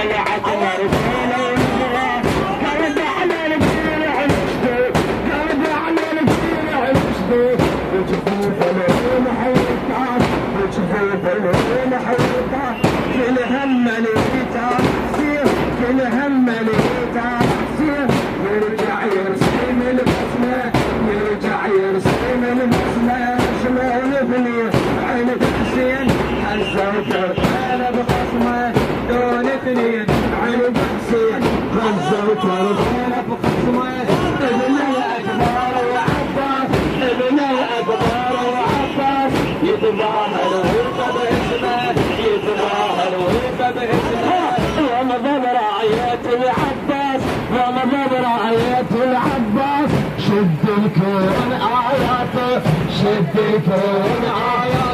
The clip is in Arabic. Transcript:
طلعت مرسولة قلب على الكيل عشته قلب على الكيل عشته وجفوف العين حيطان وجفوف العين حيطان في الهم الهيتان سير في الهم الهيتان سير يرجع يرسم البسمة يرجع يرسم البسمة شلون ابني عينك حسين هزوت انا بخصمه دون اثنين عينك حسين هزوت انا بخصمه ابن الاكبر وعباس ابن الاكبر وعباس يتظاهر ويرقى باسمه يتظاهر ويرقى باسمه رمضان رعية العباس رمضان رعية العباس شد الكون آياته شد الكون آياته